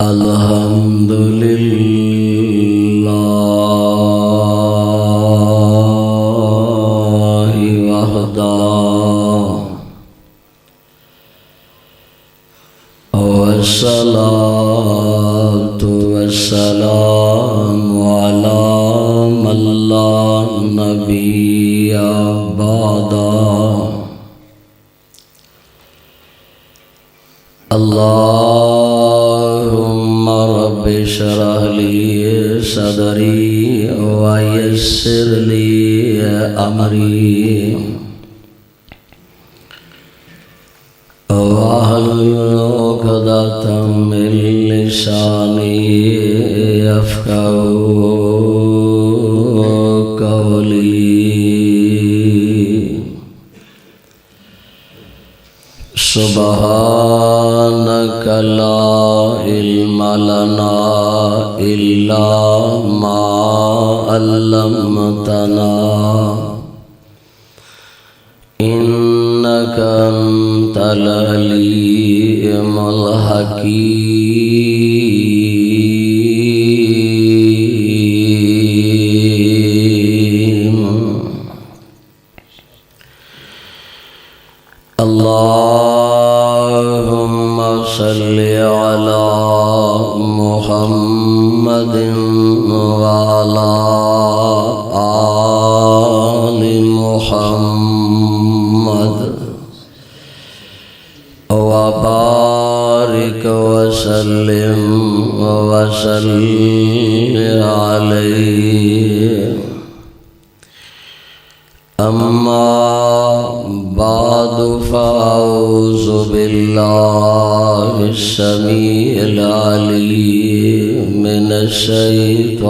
الحمد لله وحده والصلاة والسلام على من لا نبي بعده اللهم رب اشرح لي صدري ويسر لي أمري واحلل عقدة من لساني يفقهوا قولي سبحانك لا علم لنا إلا ما علمتنا إنك أنت العليم الحكيم اللهم صل على محمد وعلى آل محمد وبارك وسلم عليه أما بعد فأعوذ بالله السميع العليم من الشيطان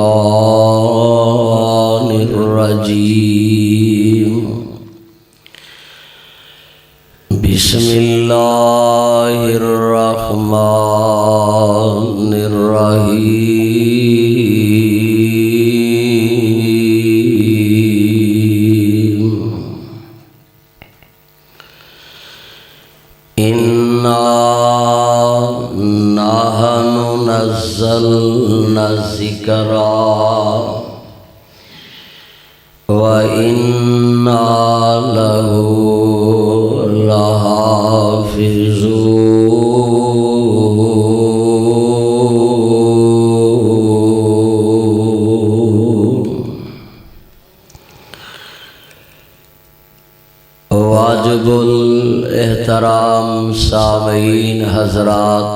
الرجيم بسم الله الرحمن الرحيم إنا نحن نزلنا الذكر وإنا له لحافظون واجب الاحترام سامعین حضرات،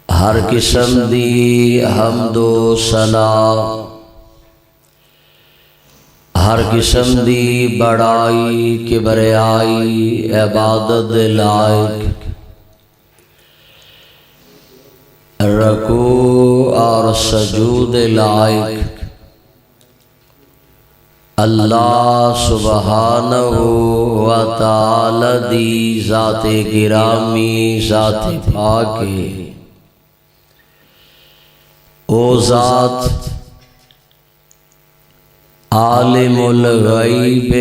ہر قسم دی حمد و ثنا، ہر قسم دی بڑائی کبریائی عبادت دے لائق، رکوع اور سجود لائق اللہ سبحانہ و تعالی دی ذات گرامی، ذات پاک، او ذات عالم الغیب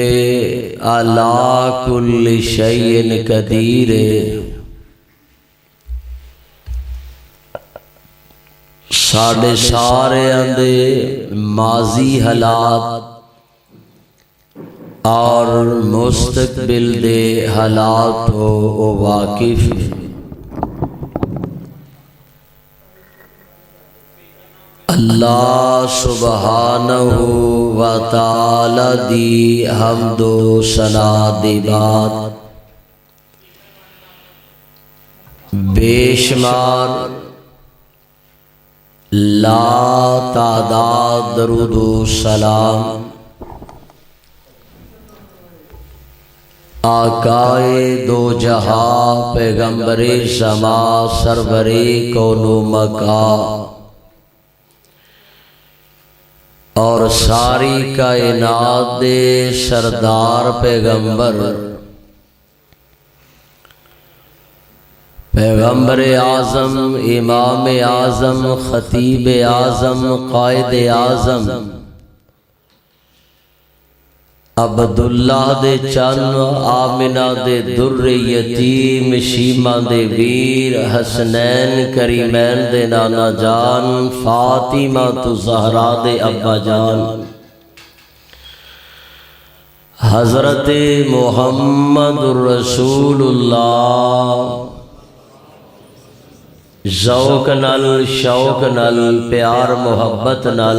علی کل شیء قدیر، ساڈے سارے اندے ماضی حالات اور مستقبل دے حالات ہو واقف، اللہ سبحانہ و تعالی دی حمد و ثنا دی بات بے شمار لا تعداد درود و سلام آقائے دو جہاں پیغمبر زمان سرور کون و مکان اور ساری کائنات دے سردار پیغمبر پیغمبر اعظم، امام اعظم، خطیب اعظم، قائد اعظم عبداللہ دے چن آمنہ دے در یتیم شیمہ دے ویر حسنین کریمین دے نانا جان فاطمہ تو زہرا دے ابا جان حضرت محمد رسول اللہ ذوق نل شوق نل پیار محبت نل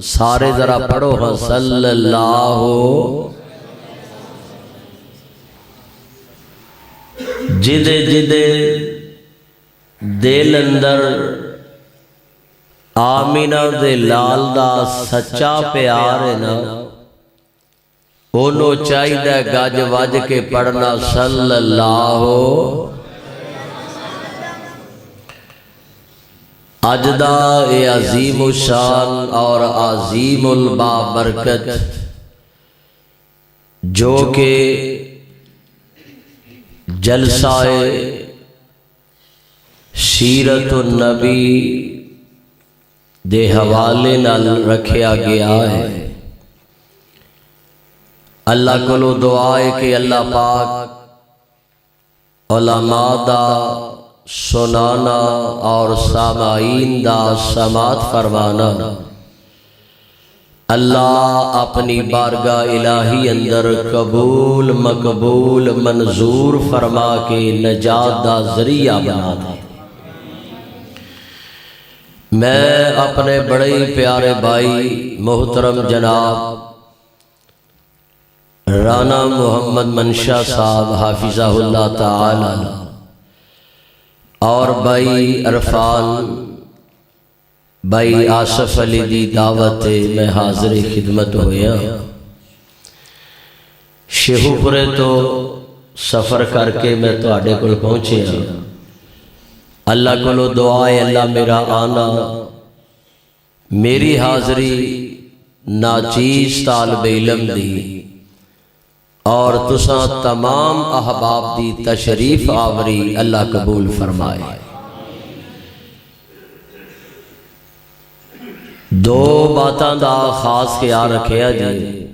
سارے ذرا پڑھو ہاں صلی اللہ جدے جدے دل اندر آمینہ دے لال دا سچا پیار ہے نا انہوں چاہیدہ گج وج کے پڑھنا صلی اللہ اجدہ اے عظیم الشان اور عظیم البابرکت جو کہ جلسہ سیرت النبی دے حوالے نال رکھیا گیا ہے۔ اللہ کو دعا ہے کہ اللہ پاک علماء دا سنانا اور سامعین دا سماعت فرمانا اللہ اپنی بارگاہ الہی اندر قبول مقبول منظور فرما کے نجات دا ذریعہ بنا دے۔ میں اپنے بڑے پیارے بھائی محترم جناب رانا محمد منشا صاحب حافظہ اللہ تعالی اور بھائی عرفان بھائی آصف علی دی دعوت میں حاضر خدمت ہویا۔ شیخو پورے تو سفر کر کے میں تو آڈے کو پہنچے ہیں۔ اللہ کو دعا ہے اللہ میرا آنا میری حاضری ناچیز طالب علم دی اور تساں تمام احباب دی تشریف آوری اللہ قبول فرمائے۔ دو باتاں دا خاص خیال رکھیا جی،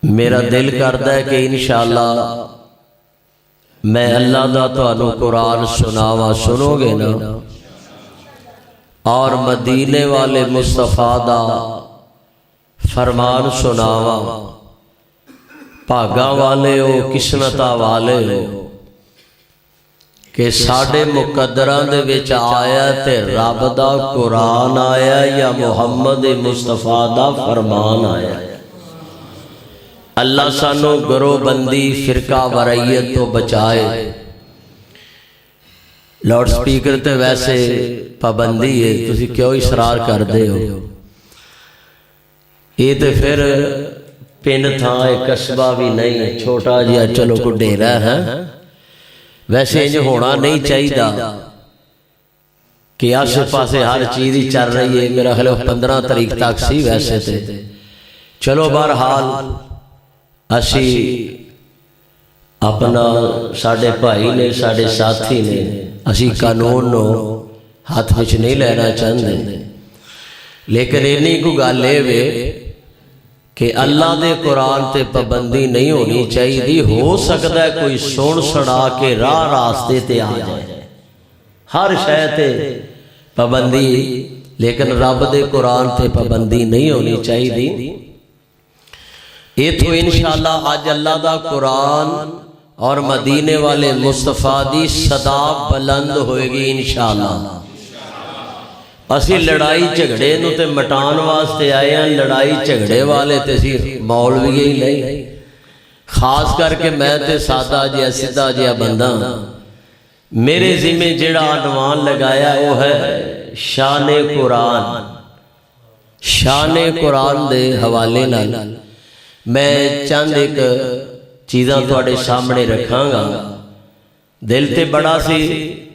میرا دل کرتا ہے کہ انشاءاللہ میں اللہ دا تو قرآن سناوا سنو گے نا اور مدینے والے مصطفیٰ دا فرمان سناوا، بھاگا والے ہو قسمتہ والے ہو کہ ساڑھے مقدران دے وچ آیا تے رب دا قرآن آیا یا محمد مصطفیٰ دا فرمان آیا۔ اللہ سانو گروہ بندی فرقہ ورائیت تو بچائے۔ لاؤڈ سپیکر تے ویسے پابندی ہے، تسی کیوں اصرار کر دے ہو؟ یہ تے پھر پن تھا ایک قصبہ بھی نہیں، چھوٹا جیا چلو کو ڈیرا ہے، ویسے انج ہونا نہیں چاہیے کہ آسے پاسے ہر چیز ہی چل رہی ہے۔ میرا خیال 15 تاریخ تک سی ویسے تے چلو بہرحال اسی اپنا ساڑھے بھائی نے ساڑھے ساتھی نے اسی قانون نو ہاتھ وچ نہیں لینا چاہتے، لیکن انہی کو گل لے کہ اللہ دے قرآن تے پابندی نہیں ہونی چاہیے۔ ہو سکتا ہے کوئی سن سنا کے راہ راستے تے آ جائے، ہر شے تے پابندی، لیکن رب دے قرآن تے پابندی نہیں ہونی چاہیے۔ یہ تو انشاءاللہ آج اللہ دا قرآن اور مدینے والے مصطفیٰ دی صدا بلند ہوئے گی انشاءاللہ۔ اسی لڑائی جھگڑے نو تے مٹان واسطے آئے ہیں، لڑائی جھگڑے والے تے سی مولوی ہی نہیں، خاص کر کے میں تے سادہ جیا سدھا جیا بندہ، میرے ذمہ جڑا عنوان لگایا وہ ہے شان قرآن۔ شان قرآن دے حوالے نال میں چند ایک چیزاں تواڈے سامنے رکھاں گا۔ دل تے بڑا سی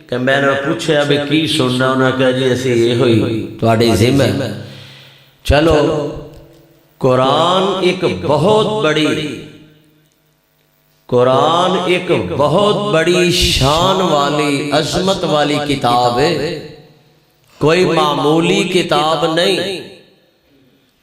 کہ میں نے پوچھا بھی کی سننا، انہوں نے کہا جی ایسی یہ ہوئی تواڈے ذمہ۔ چلو قرآن ایک بہت بڑی شان والی عظمت والی کتاب ہے، کوئی معمولی کتاب نہیں۔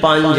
5,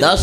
10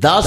10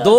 2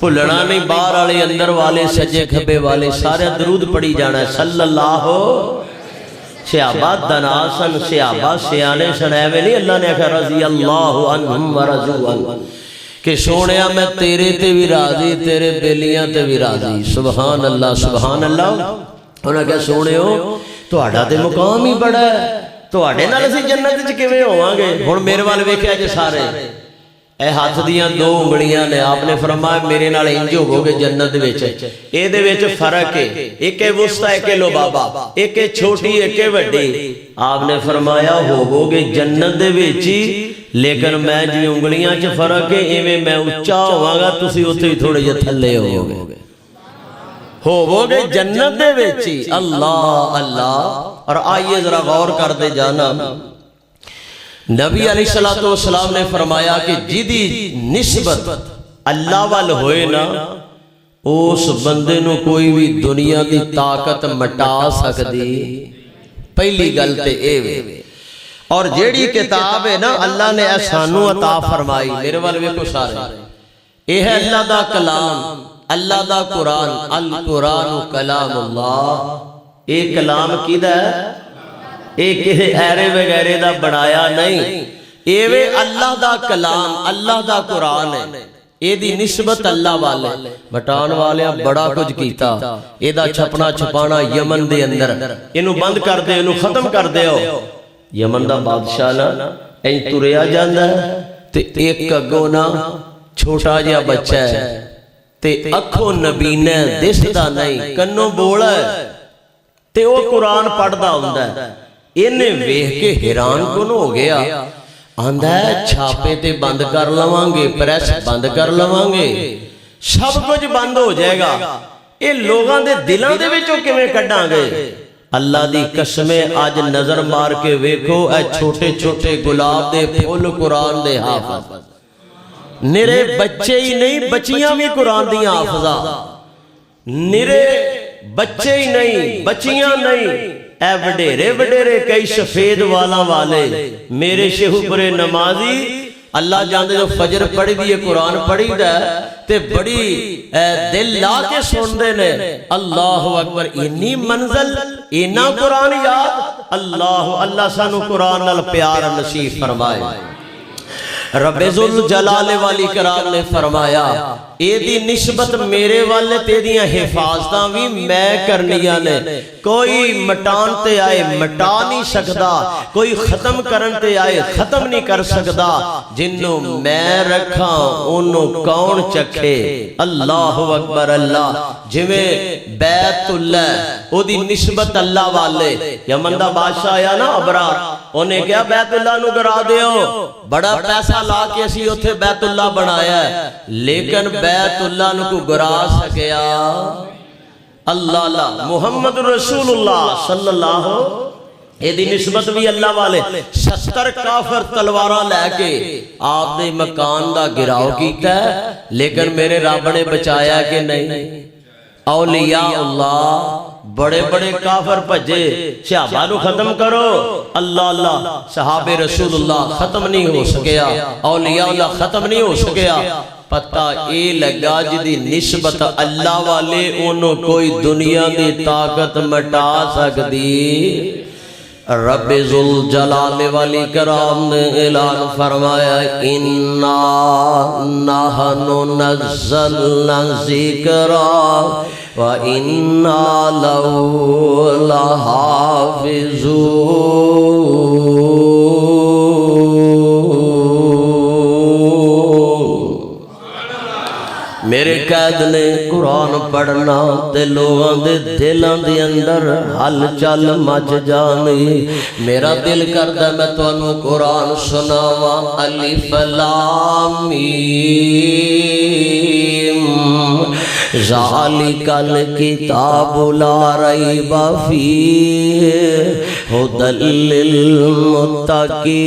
بھلنا نہیں، باہر والے اندر والے سجے کھبے والے سارے درود پڑھی جانا ہے صلی اللہ صحابہ دناسن صحابہ سیانے سن، ایویں نہیں اللہ نے کہا رضی اللہ عنہم ورضوا عنہ کہ سونیا میں تیرے تے بھی راضی تیرے بیلیاں تے بھی راضی، سبحان اللہ سبحان اللہ۔ انہاں کہا سونیو تہاڈا تے مقام ہی بڑا ہے، تہاڈے نال اسی جنت وچ کیویں ہوواں گے؟ ہن میرے وال ویکھیا جے سارے اے ہاتھ دیاں دو انگلیاں نے، آپ نے فرمایا میرے نال انج ہوو گے جنت وچ، اے دے وچ فرق ہے، ایک ہے وسطی ایک ہے لبابا، ایک ہے چھوٹی ایک ہے وڈی۔ آپ نے فرمایا ہوو گے جنت دے وچ ہی، لیکن میں جی انگلیاں چ فرق ہے ایویں میں اونچا ہوواں گا تسی اوتھے ہی تھوڑے جے تھلے ہوو گے جنت دے وچ ہی۔ اللہ اللہ۔ اور آئیے ذرا غور کر دے جانا، نبی علیہ السلام نے فرمایا کہ جدی نسبت اللہ وال ہوئے نا اس بندے نو کوئی بھی دنیا دی طاقت مٹا سکدی، پہلی گل تے اے وے۔ اور جیڑی کتاب ہے نا اللہ نے سانو عطا فرمائی، میرے وال ویکھو سارے، اے ہے اللہ دا کلام، اللہ دا قرآن، القرآن کلام اللہ۔ اے کلام کیدا ہے؟ ایک ایرے وغیرے دا بنایا نہیں، ایوے اللہ دا کلام اللہ دا قرآن ہے، اے دی نسبت اللہ والے بٹان والے بڑا کچھ کیتا، اے دا چھپنا چھپانا یمن دے اندر، انہوں بند کر دے انہوں ختم کر دے ہو۔ یمن دا بادشاہ نا این تریا جاندہ ہے تے ایک اگو نا چھوٹا جیا بچہ ہے تے اکھو نبینے دستا نہیں کنو بولا ہے تے وہ قرآن پڑھدا ہوندا ہے۔ انہیں ویکھ کے حیران کون ہو گیا، آندا ہے چھاپے تے بند کر لواں گے، پریس بند کر لواں گے، سب کچھ بند ہو جائے گا، اے لوگاں دے دلاں دے وچوں کیویں کڈاں گے؟ اللہ دی قسمیں آج نظر مار کے ویکھو اے چھوٹے چھوٹے گلاب دے پھول قرآن دے حافظ، نرے بچے ہی نہیں بچیاں بھی قرآن دی حافظہ، نرے بچے ہی نہیں بچیاں نہیں، اے وڈیرے وڈیرے کئی سفید والا والے میرے شیخ پر نمازی اللہ جاندے جو فجر پڑھی دی قرآن پڑھی دا تے بڑی دل لا کے سن دے نے، اللہ اکبر، انی منزل اینا قرآن یاد، اللہ سانو قرآن نال پیار نصیب فرمائے۔ رب ذوالجلال والی کرام نے فرمایا اے دی نسبت میرے والے تے دیاں حفاظتاں بھی میں کرنیاں نے، کوئی مٹان تے آئے مٹا نہیں سکدا، کوئی ختم کرن تے آئے ختم نہیں کر سکدا، جنوں میں رکھاں انہوں کون چکھے۔ اللہ اکبر اللہ۔ جویں بیت اللہ او دی نسبت اللہ والے، یمن دا بادشاہ آیا نا ابرار، انہیں کیا بیت اللہ نو گرا دیو، بڑا پیسہ لا کے اسی اتھے بیت اللہ بنایا ہے، لیکن بیت اللہ نو کو گرا سکیا اللہ اللہ محمد رسول اللہ صلی اللہ اے دی نسبت بھی اللہ والے 70 کافر تلوارہ لے کے آپ دے مکان دا گراؤ کیتا ہے، لیکن میرے رب نے بچایا کہ نہیں۔ اولیاء اللہ بڑے بڑے کافر پجے، صحابہ نو ختم کرو، اللہ اللہ، صحابہ رسول اللہ ختم نہیں ہو سکیا، اولیاء اللہ ختم نہیں ہو سکیا۔ پتہ اے لگا جدی نسبت اللہ والے انہوں کوئی دنیا دی طاقت مٹا سکتی۔ رب ذوالجلال والی کرام نے اعلان فرمایا اِنَّا نَحْنُ نَزَّلْنَا الذِّکْرَ وَإِنَّا لَهُ لَحَافِظُونَ۔ میرے قید نے قرآن پڑھنا تے لوگاں دے دلاں دے اندر حل چل مچ جانی۔ میرا دل کردا میں تانوں قرآن سناواں، الف لام میم ذالک الکتاب لا ریب فیہ ھدی للمتقین۔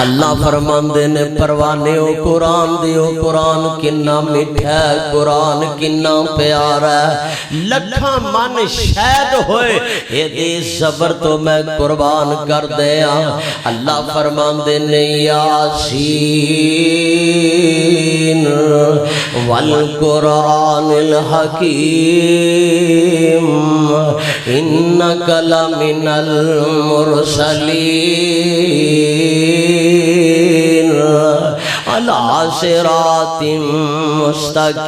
اللہ فرماندے نے پروانے ہو قرآن دیو، قرآن کنا میٹھا ہے، قرآن کنا پیارا ہے، لکھاں من شاید ہوئے اے دے صبر تو میں قربان کر دیا۔ اللہ فرماندے نے یاسین والقرآن الحکیم انک لمن المرسلین علی صراط مستقیم۔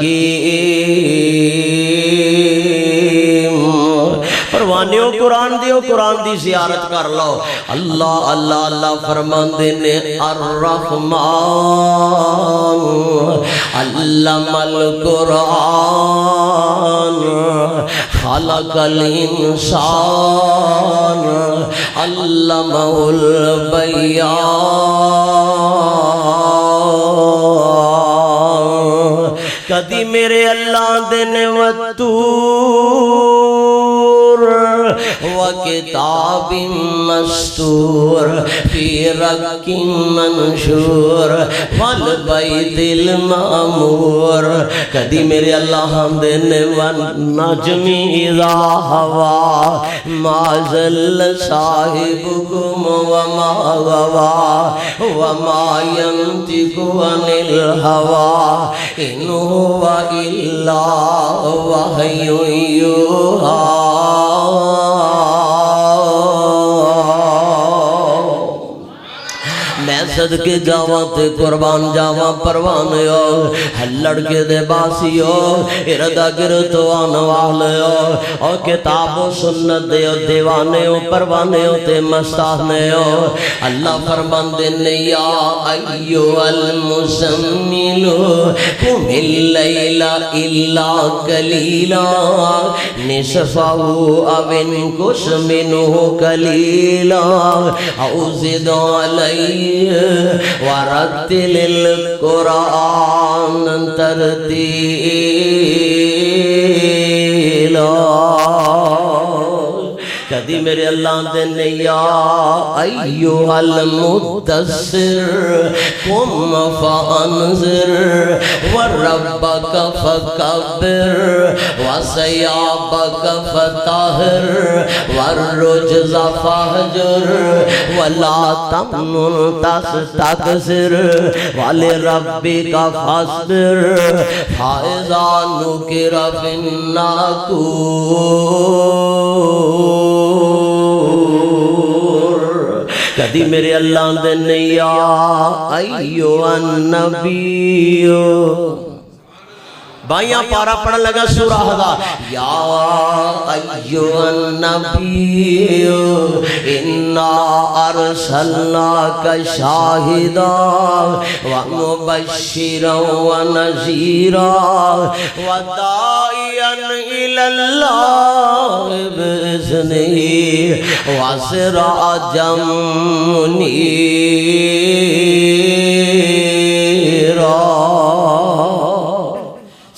پروانیوں قرآن دیو، قرآن دی زیارت کر لو۔ اللہ اللہ اللہ فرماندے نے الرحمن علم القرآن خلق الانسان علمہ البیان۔ کدی میرے اللہ دے والطور وکتاب مستور فی رق منشور والبیت المعمور۔ کدی میرے اللہ دے والنجم اذا ہوا ما ضل صاحبکم وما غوا وما ینطق عن الہوا ان هو الا وحی یوحی۔ میں صدقے جاواں تے قربان جاواں پروانے ہو، ہلڑ کے دے باسی ہو، اردا گرتو آن والے ہو، اور کتاب و سنت دے ہو، دیوانے ہو، پروانے ہو تے مستانے ہو۔ اللہ فرماندے نے یا ایوہ المزمل قم اللیل الا قلیلا نصفہ او انقص منہ قلیلا او زد علیہ ورتل القرآن ترتیلا۔ کدی میرے اللہ دے نے یا ایوہ المدثر قم فانذر وربک فکبر وثیابک فطہر والرجز فاہجر ولا تمنن تستکثر ولربک فاصبر فاذا نکر فی الناقور۔ کدی میرے اللہ دے نے یا ایوہ النبی، بائیاں پارا پڑھن لگا سورہ ہزار، یا ایوہ النبی انا ارسلناک شاہدا ومبشرا ونذیرا وداعیا الی اللہ بإذنہ وسراجا منیرا۔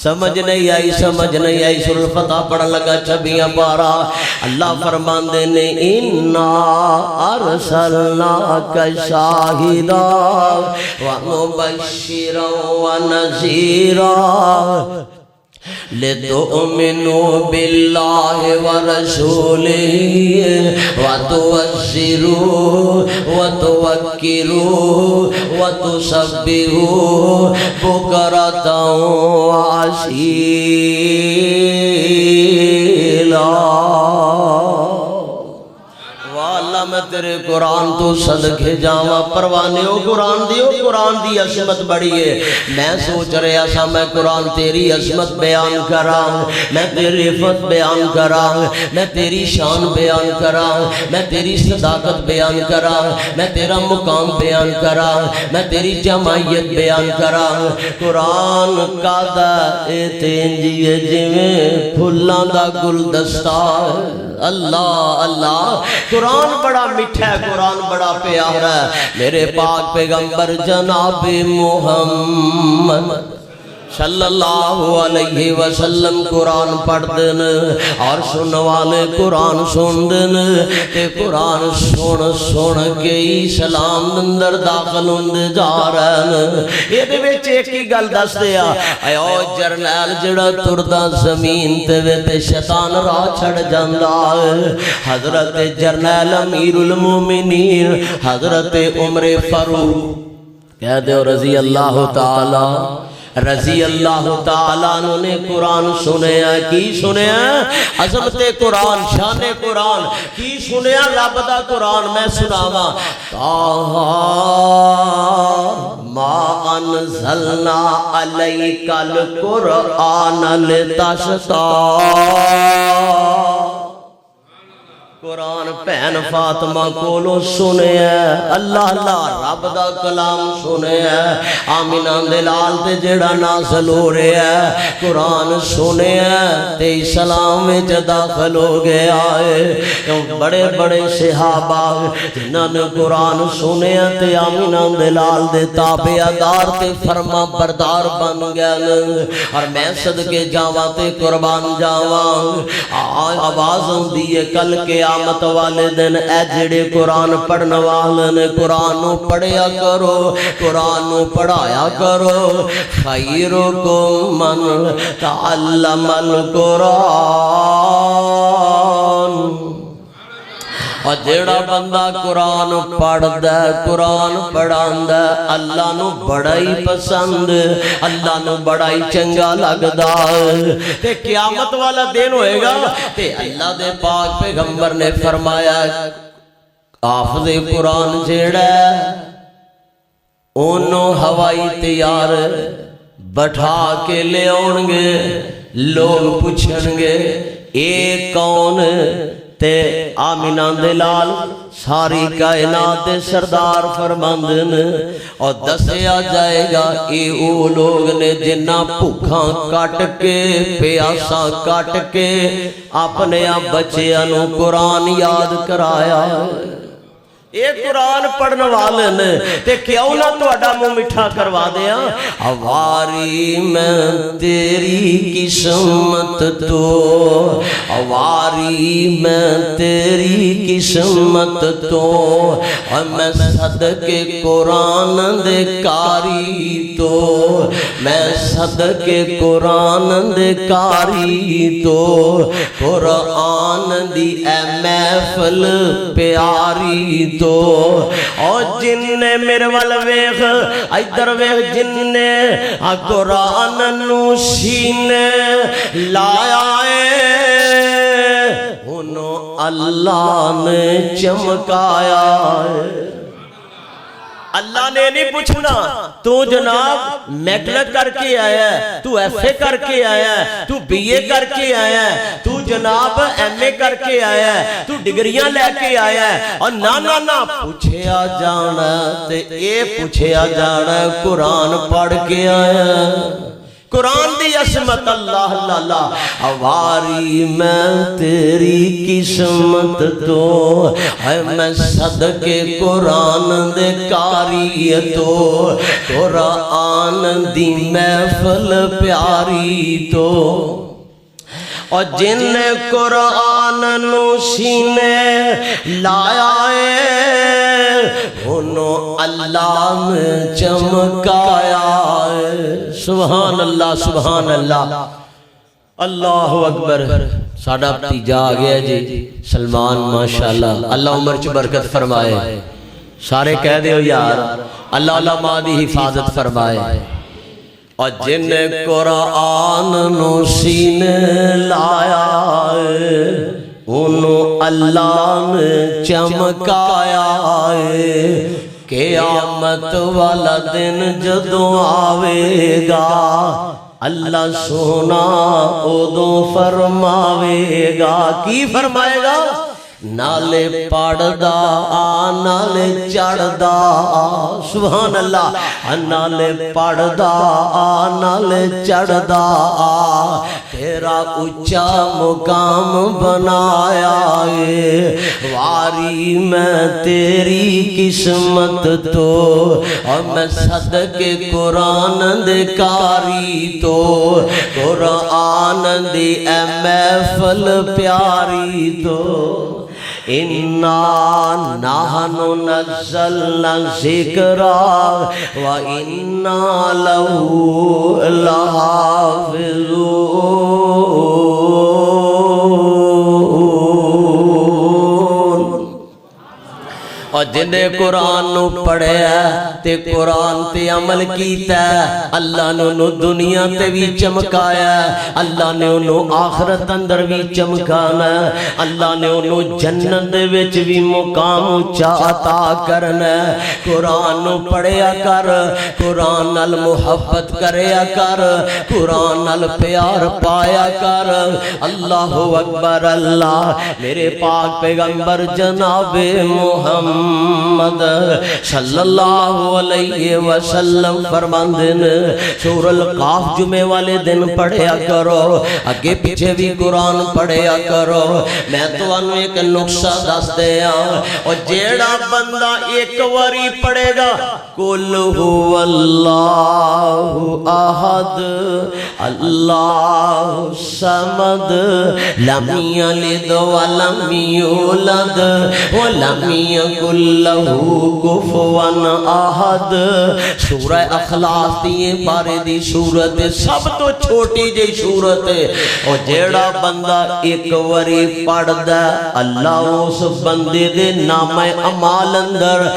سمجھ نہیں آئی، سمجھ نہیں آئی، سورۃ الفتح پڑھن لگا چھبیاں پارا۔ اللہ فرماندے نے انا ارسلناک شاہدا ومبشرا ونذیرا لِتُؤْمِنُوا بِاللَّهِ وَرَسُولِهِ وَتُوَزِّرُوا وَتُوَكِّرُوا وَتُسَبِّحُوا بُكْرَةً وَأَصِيلًا۔ میں تیرے قرآن تو صدقے جاواں پروانے ہو قرآن دیو، قرآن دی عظمت بڑی ہے۔ میں سوچ رہا سا میں قرآن تیری عظمت بیان کراں، میں تیری عفت بیان کراں، میں تیری شان بیان کراں، میں تیری صداقت بیان کراں، میں تیرا مقام بیان کراں، میں تیری جمعیت بیان کراں۔ قرآن کا دا تینجیے جویں پھلاں دا گلدستہ۔ اللہ اللہ، قرآن بڑا میٹھا ہے، قرآن بڑا پیارا ہے۔ میرے پاک پیغمبر جناب محمد صلی اللہ علیہ وسلم قرآن پڑھ دن اور سن والے قرآن سن دن تے قرآن سن سن کے اسلام اندر داخل ہوندے جا رہے ہیں۔ یہ دے وچ ایک ہی گل دس دیا اے او جرنیل جڑا تردا زمین تے تے شیطان راہ چھڑ جاندا ہے۔ حضرت جرنیل امیر المومنین حضرت عمر فاروق کہہ دے رضی اللہ تعالی رضی اللہ تعالیٰ عنہ نے قرآن سنیا کی سنیا عظمت قرآن شان قرآن کی سنیا رب دا قرآن میں سناوا ما انزلنا علیک القرآن لتشقی قرآن پہن فاطمہ کولو سنے ہیں اللہ اللہ رب دا کلام سنے ہیں آمینہ دلال تے جڑا نازل ہو رہے ہیں قرآن سنے ہیں تے اسلام میں داخل ہو گیا ہے بڑے بڑے صحابہ جنہاں نے قرآن سنے ہیں تے آمینہ دلال دے تابعدار تے فرما بردار بن گئے اور میں صدقے جاواں تے قربان جاواں آواز ہوندی ہے کل کے قیامت والے دن اے جڑے قرآن پڑھنے والے نے قرآن پڑھیا کرو قرآن پڑھایا کرو خیرکم من تعلم القرآن اور جیڑا بندہ قرآن پڑھ دے قرآن پڑھان دے اللہ نو بڑا ہی پسند اللہ نو بڑا ہی چنگا لگدا تے قیامت والا دن ہوئے گا تے اللہ دے پاک پیغمبر نے فرمایا حافظ قرآن جیڑا انہوں ہوائی تیار بٹھا کے لے آنگے لوگ پوچھنگے اے کون تے آمینہ دلال ساری کائنات سردار فرماندن اور دسیا جائے گا اے او لوگ نے جنہ بھوکاں کٹ کے پیاساں کٹ کے اپنے بچے انو قرآن یاد کرایا اے قرآن پڑھنے والے نے تے کیوں نہ توڑا منہ مٹھا کروا دیا اواری میں تیری قسمت تو اواری میں تیری قسمت تو اور میں صدقے قرآن دے کاری تو میں صدقے قرآن دے کاری تو قرآن دی اے محفل پیاری تو اور جن نے میرے وال ویخ ادھر ویخ جن نے قرآن نو سینے لایا ہے انہوں اللہ نے چمکایا ہے اللہ نے نہیں پوچھنا تو جناب میٹرک کر کے آیا ہے تو ایف اے کر کے آیا ہے تو بی اے کر کے آیا ہے تو جناب ایم اے کر کے آیا ہے تو ڈگریاں لے کے آیا ہے اور نہ پوچھیا جانا تے اے پوچھیا جانا قرآن پڑھ کے آیا ہے قرآن دی عظمت اللہ اللہ اواری میں تیری قسمت تو ہے میں صدقے قرآن دے کاری تو قرآن دی محفل پیاری تو اور جن نے قرآن نو سینے لایا ہے انہوں اللہ نے چمکایا ہے سبحان اللہ سبحان اللہ اللہ اکبر ساڑھا بتیجا آگیا جی سلمان ماشاءاللہ اللہ عمر چ برکت فرمائے سارے کہہ دے ہو یار اللہ علماء دی حفاظت فرمائے اور جن قرآن نو سینے لایا ہے انہوں اللہ نے چمکایا ہے قیامت والا دن جدوں آوے گا اللہ سونا ادو فرماوے گا کی فرمائے گا نالے پڑھدا نالے چڑھدا سبحان اللہ نالے پڑھدا نالے چڑھدا تیرا اونچا مقام بنایا ہے واری میں تیری قسمت تو اور میں صدقے قرآن دے کاری تو قرآن دی اے محفل پیاری تو اِنَّا نَحْنُ نَزَّلْنَا ذِكْرَا وَإِنَّا لَهُ لَحَافِظُونَ اور جنہیں قرآن نو پڑھیا تے قرآن تے عمل کیتا ہے اللہ نے انہوں دنیا تے بھی چمکایا ہے اللہ نے انہوں آخرت اندر بھی چمکانا ہے اللہ نے انہوں جنت وچ بھی مقام اونچا عطا کرنا ہے قرآن نو پڑھیا کر قرآن نال محبت کریا کر قرآن نال پیار پایا کر اللہ اکبر اللہ میرے پاک پیغمبر جناب محمد صلی اللہ علیہ وسلم فرماندے نے سورہ القاف جمعے والے دن پڑھیا کرو اگے پیچھے بھی قرآن پڑھیا کرو میں تو انہوں ایک نقصہ دس دیا اور جیڑا بندہ ایک واری پڑھے گا قل هو اللہ احد اللہ الصمد لم یلد ولم یولد ولم یکن لہو کفوان احد سورہ اخلاص دیئے بارے دی صورت سب تو چھوٹی جی صورت اور جیڑا بندہ ایک وری پڑھ دا اللہ اس بندے دے نام اعمال اندر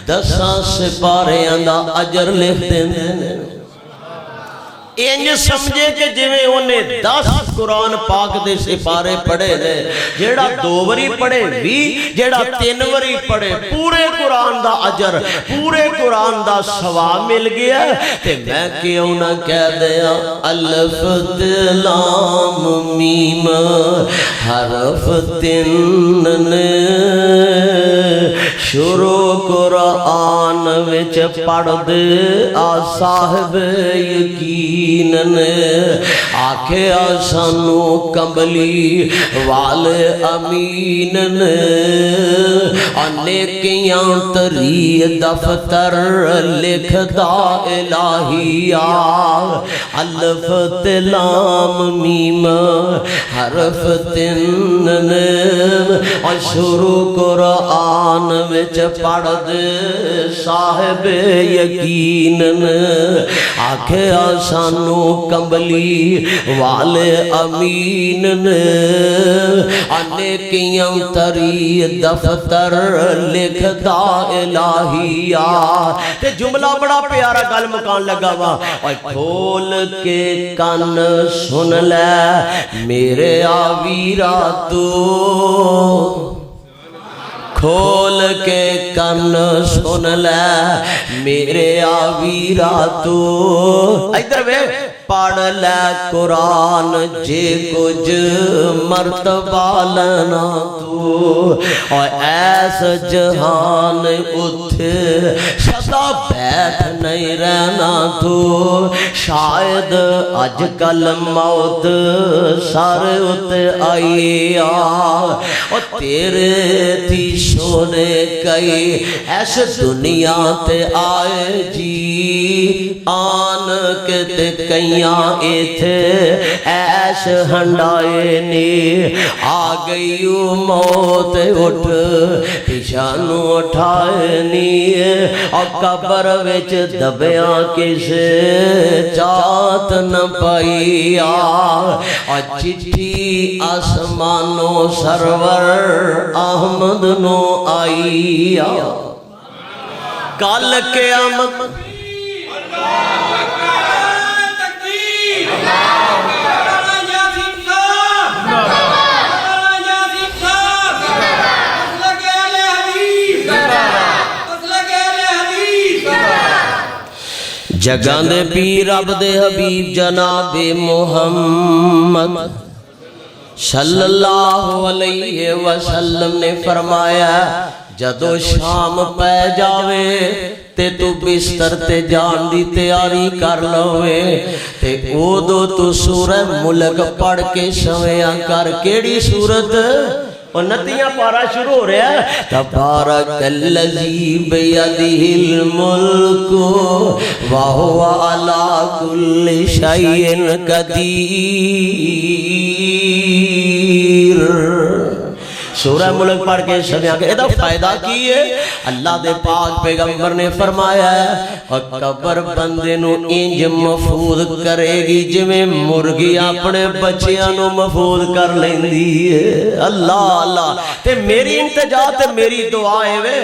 10 سپارے اندہ اجر لکھ دیں انج سمجھے کہ جویں انہیں 10 قرآن پاک دے سپارے پڑھے نے جیڑا 2 وری پڑھے بھی جیڑا 3 وری پڑھے پورے قرآن دا اجر پورے قرآن دا ثواب مل گیا تے میں کیوں نہ کہہ دیا الف لام میم حرف 3 شروع قرآن وچ پڑھ دے آ صاحب یقین آکھے آسانو کمبلی والے امین نیکیاں تری دفتر لکھ دا الہیہ الف لام میم حرف 3 اور شروع قرآن وچ پڑھ دے صاحب یقین آکھے آسانو کمبلی والے امین نیکیاں تری دفتر لکھ دا الہیہ تے جملہ بڑا پیارا گل مکان لگا وا اور کھول کے کان سن لے میرے آویرا تو کھول کے کان سن لے میرے آویرا تو ادھر وے پڑھ لے قرآن جے کچھ مرتبہ لینا تو اور ایس جہان اتھے سدا بیٹھ نہیں رہنا تو شاید اج کل موت سارے اتے آئی اور تیرے تھی سونے کئی ایس دنیا تے آئے جی آن کے تے کئیاں ایتھے ایش ہنڈائے نے آ گئیو موت اٹھ پیشانو اٹھائے نی اور قبر وچ دبیاں کسے چات نہ پائی اور چٹھی آسمانو سرور احمد نو آئی کل قیامت جگاں دے پیر رب دے حبیب جناب محمد صلی اللہ علیہ وسلم نے فرمایا جدو شام پہ جاوے تے تو بستر تے جان دی تیاری کر لوے تے اودو تو سورہ ملک پڑھ کے سویاں کر کیڑی سورت اور نتیاں پارا شروع ہو رہا ہے تبارک الذی بیدہ الملک وہو علی کل شیء قدیر سورہ ملک پڑھ کے سمجھا کہ ایدہ فائدہ کی ہے اللہ دے پاک پیغمبر نے فرمایا ہے اور قبر بندے نو انج محفوظ کرے گی جویں مرغی اپنے بچیاں نو محفوظ کر لیندی ہے اللہ اللہ تے میری انتجا تے میری دعائے وے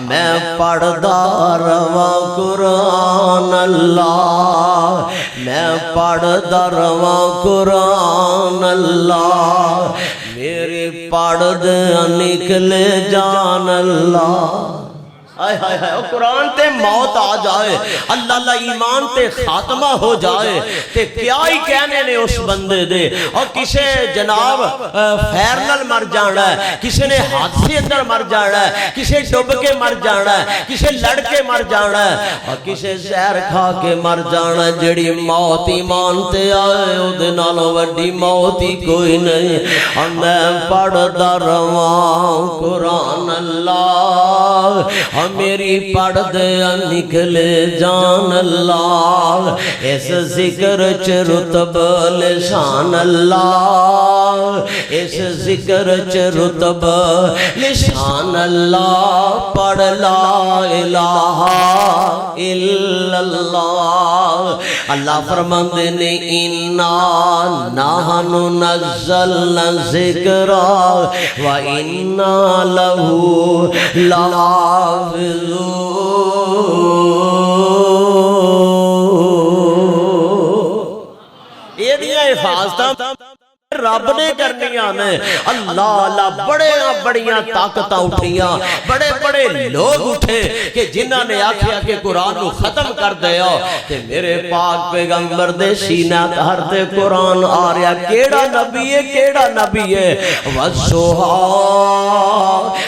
میں پڑھدا رواں قرآن اللہ میں پڑھدا رواں قرآن اللہ میرے پڑھ دے نکلے جان اللہ آئے ہائے ہائے قرآن تے موت آ جائے اللہ اللہ ایمان تے خاتمہ ہو جائے تے کیا ہی کہنے نے اس بندے دے اور کسے جناب فیرنل مر جانا ہے کسے نے حادثے اندر مر جانا ہے کسے ڈب کے مر جانا ہے کسے لڑ کے مر جانا ہے اور کسے زہر کھا کے مر جانا ہے جڑی موت ایمان تے آئے او دے نالوں وڈی موت ہی کوئی نہیں اور میں پڑھدا رواں قرآن اللہ میری پڑھ دے نکلے جان اللہ اس ذکر چ رتب لسان اللہ اس ذکر چ رتب لسان اللہ پڑھ لا الہ الا اللہ اللہ فرماندے نے انا نحن نزلنا الذکر و انا لہ یہ دیا حفاظتاں رب نے کرنیاں نے اللہ اللہ بڑیاں طاقتاں اٹھیاں بڑے لوگ اٹھے کہ جنہاں نے آکھیا کہ قرآن کو ختم کر دیا کہ میرے پاک پیغمبر دے سینہ تہر تے قرآن آ رہا کیڑا نبی ہے والضحیٰ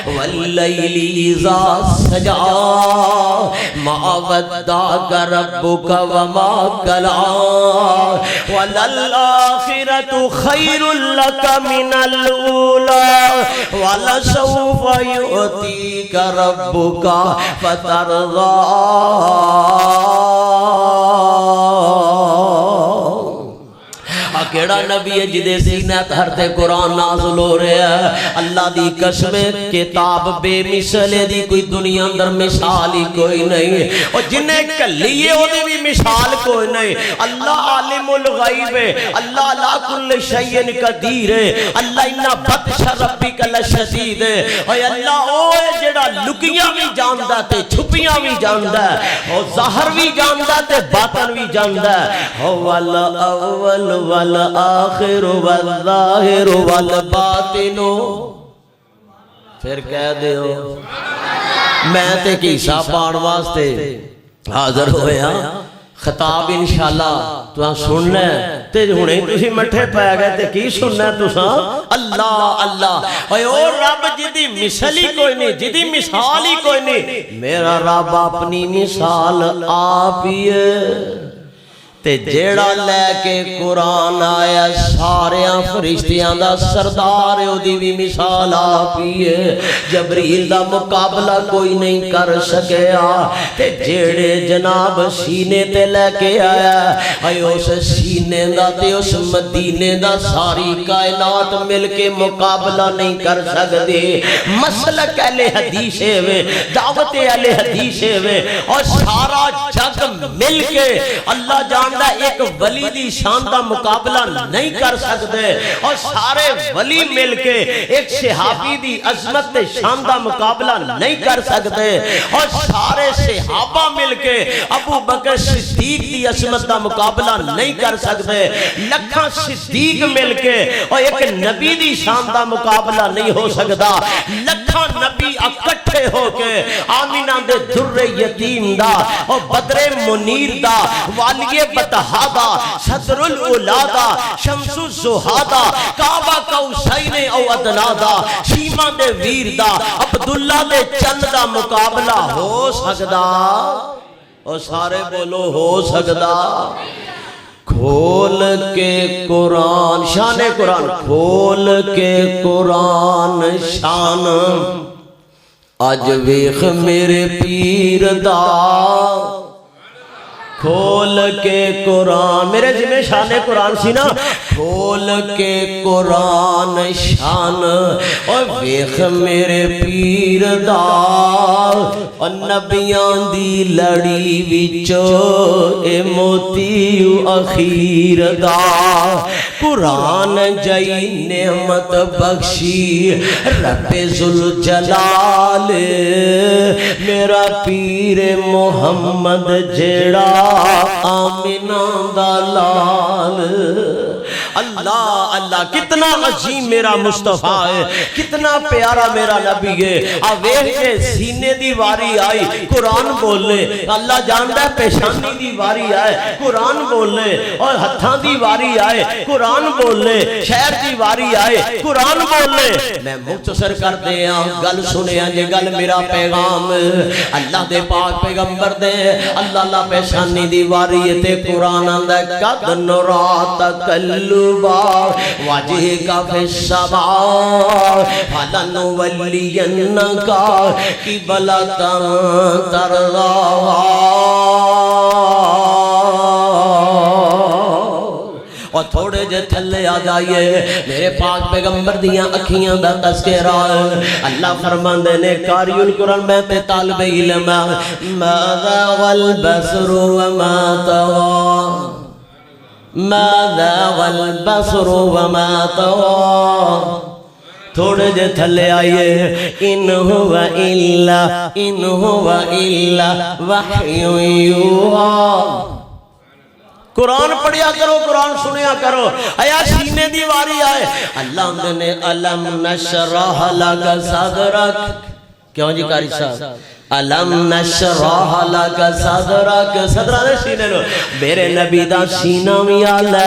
واللیل اذا سجا ما ودعک ربک وما قلع وللآخرۃ خیر لك من الأولى ولسوف يؤتيك ربك فترضى کیڑا نبی ہے جدے سینہ تہر تے قرآن نازل ہو رہا ہے اللہ دی قسم کتاب بے مثال دی کوئی دنیا اندر مثال ہی کوئی نہیں اور جنہیں کلیے ہو دے بھی مثال کوئی نہیں اللہ عالم الغیب ہے اللہ لا کل شیء قدیر ہے اللہ انہا بطش ربک لشدید ہے اور اللہ اوہ جڑا لکیاں بھی جاندہ تے چھپیاں بھی جاندہ ہے اور ظاہر بھی جاندہ تے باطن بھی جاندہ ہے اول والآخر والظاہر والباطن پھر کہہ دیو میں تے کیسا پان واسطے حاضر ہویا خطاب انشاءاللہ تو سننا ہے تے ہونے تسی مٹھے پہ گئے تے کی سننا ہے تسا اللہ اللہ اور رب جدی مثالی کوئی نہیں جدی مثالی کوئی نہیں میرا رب اپنی مثال آپ ہی ہے تے جیڑا لے کے قرآن آیا ساریاں فرشتیاں دا سردار او دی بھی مثال آپی ہے جبریل دا مقابلہ کوئی نہیں کر سکیا تے جیڑے جناب سینے تے لے کے آیا اے اس سینے دا تے اس مدینے دا ساری کائنات مل کے مقابلہ نہیں کر سکتے مسلک اہل حدیث ہے دعوت اہل حدیث ہے اور سارا جگ مل کے اللہ جان ایک ولی دی شان دا مقابلہ نہیں کر سکتے اور سارے ولی مل کے ایک صحابی دی عظمت تے شان دا مقابلہ نہیں کر سکتے اور سارے صحابہ مل کے ابو بکر صدیق دی عظمت دا مقابلہ نہیں کر سکتے لکھاں صدیق مل کے اور ایک نبی دی شان دا مقابلہ نہیں ہو سکتا لکھاں نبی اکٹھے ہو کے آمینہ دے در یتیم دا اور بدر منیر دا والی فتحادا صدر الاولادا شمس الزہادا کعبہ قوسین او ادنادا شیما دے ویر دا عبداللہ دے چند دا مقابلہ ہو سکدا اور سارے بولو ہو سکدا کھول کے قرآن شان قرآن کھول کے قرآن شان اج ویخ میرے پیر دا کھول کے قرآن میرے ذمہ شان قرآن سی نا کھول کے قرآن شان اور ویخ میرے پیر دا اور نبیان دی لڑی وچو اے موتیو اخیر دا قرآن جائی نعمت بخشی رب ذوالجلال میرا پیر محمد جیڑا آمینہ دلال اللہ اللہ کتنا عظیم میرا مصطفیٰ ہے کتنا پیارا میرا نبی ہے آویخ کے سینے دی واری آئی قرآن بولے اللہ جاندہ ہے پیشانی دی واری آئے قرآن بولے اور ہتھاں دی واری آئے قرآن بولے شہر دی واری آئے قرآن بولے میں مختصر کر دے گل سنے آنجے گل میرا پیغام اللہ دے پاک پیغمبر دے اللہ پیشانی دی واری تے قرآن آندہ قد نرا تکلبا وجہ کا فی السماء فلنولینکا قبلۃ ترضاہا اور تھوڑے جے تھلے آ جائیے میرے پاک پیغمبر دیاں اکھیاں دا تذکرہ اللہ فرماندے نے قاری القرآن میں تے طالب علم ماذا والبصر وما طغى ماذا والبصر وما طغى تھوڑے جے تھلے آئیے ان ہوا الا وحی یوحی قرآن پڑھیا کرو قرآن سنیا کرو ایا سینے دیواری آئے اللہ نے علم نشرح لک صدرک کیوں جی قاری صاحب علم نشرح لک صدرک صدرہ نے سینے لو میرے نبی دا سینہ میں آلہ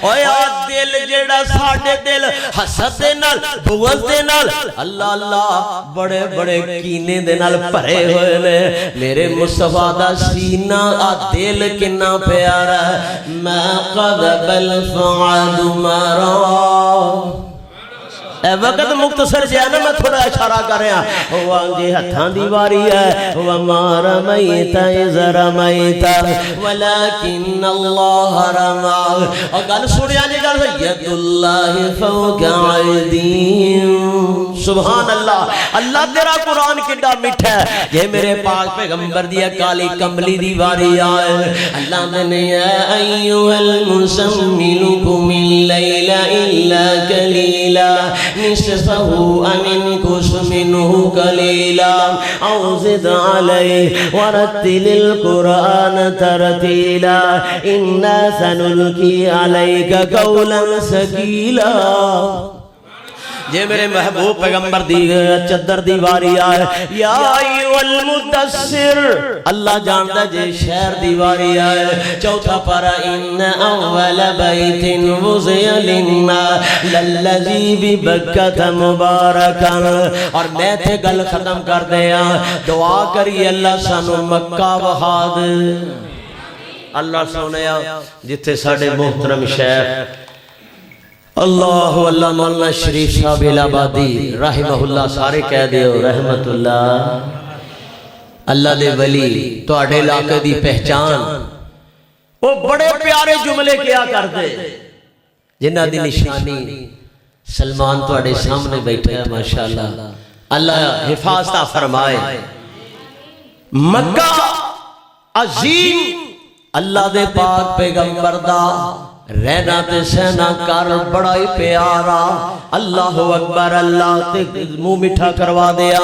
اویا دل جیڑا ساڑھے دل حسد دے نال بغض دے نال اللہ اللہ بڑے بڑے کینے دے نال پرے ہوئے لے میرے مصطفیٰ دا سینہ دل کنا پیارا ما قذب الفعاد مرا اے وقت مختصر جانا میں تھوڑا اشارہ کر رہا ہوا جی ہتھاں دیواری ہے وما رمیتا اذ رمیتا ولیکن اللہ رما اور گل سنیا جی گل ید اللہ فوق عیدیم سبحان اللہ اللہ تیرا قرآن کڈا مٹھا ہے یہ میرے پاک پیغمبر دیا کالی کملی دیواری آئے اللہ نے یا ایوہ المسمن قم اللیل الا قلیلا نصفه انقص منه قليلا او زد عليه ورتل القرآن ترتيلا إنا سنلقي عليك قولا ثقيلا جے میرے محبوب پیغمبر دی چدر دیواری آئے یا ایوہ المدثر اللہ جانتا جے شہر دیواری آئے چوتھا پارا ان اول بیت وضع للناس للذی ببکت مبارکا اور میں تھے گل ختم کر دیا دعا کری اللہ سانو مکہ وحاد اللہ سونیا جتھے ساڑھے محترم شیخ اللہ اللہ مولانا شریف صاحب الہبادی رحمہ اللہ سارے کہہ دیو رحمت اللہ اللہ دے ولی تو اڑھے علاقے دی پہچان وہ بڑے پیارے جملے کیا کر دے جنہ دی نشانی سلمان تو اڑھے سامنے بیٹھے ہیں ماشاءاللہ اللہ حفاظتہ فرمائے مکہ عظیم اللہ دے پاک پیغمبر دا رہنا تے سہنا کر بڑا ہی پیارا اللہ اکبر اللہ تے منہ میٹھا کروا دیا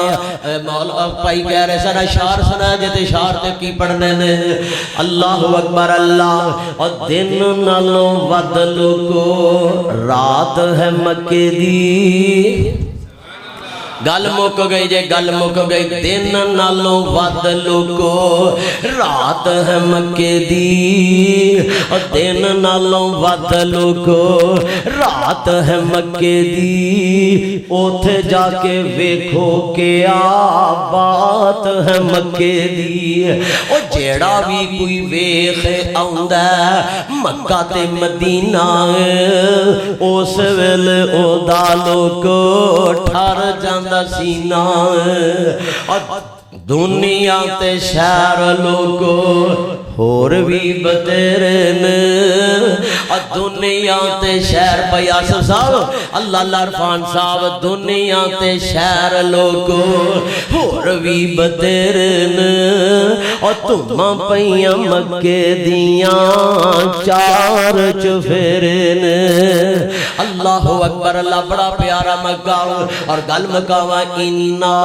مولا پائی کہہ رہے سن اشعار سنا جتے اشعار تے کی پڑھنے نے اللہ اکبر اللہ اور دن نالوں بدل کو رات ہے مکے دی گل مک گئی جے گل مک گئی دن نالوں ود لوکو رات ہے مکے دی دن نالوں ود لوکو رات ہے مکے دی اوتھے جا کے ویکھو کیا بات ہے مکے دی او جیڑا بھی کوئی ویخ آندا مکہ تے مدینہ اس ویل او دالو کو ٹھر جاندا سینہ دنیا تے شہر لوگو ہور بھی بتیرن دنیا تے شہر پیاسر صاحب اللہ عرفان صاحب دنیا تے شہر لوگو ہور بھی بتیرن اور تم پیاں مکے دیاں چار چفیرن اللہ اکبر اللہ بڑا پیارا مکاو اور گل مکاوا اِنَّا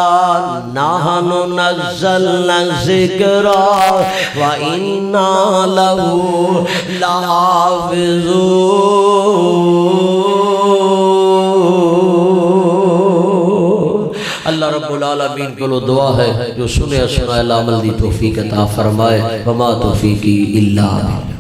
نَحْنُ نَزَّلْنَا الذِّكْرَ وَإِنَّا لَهُ لَحَافِظُونَ اللہ رب العالمین کو لو دعا ہے جو سنے سنائے العمل دی توفیق عطا فرمائے وما توفیقی الا باللہ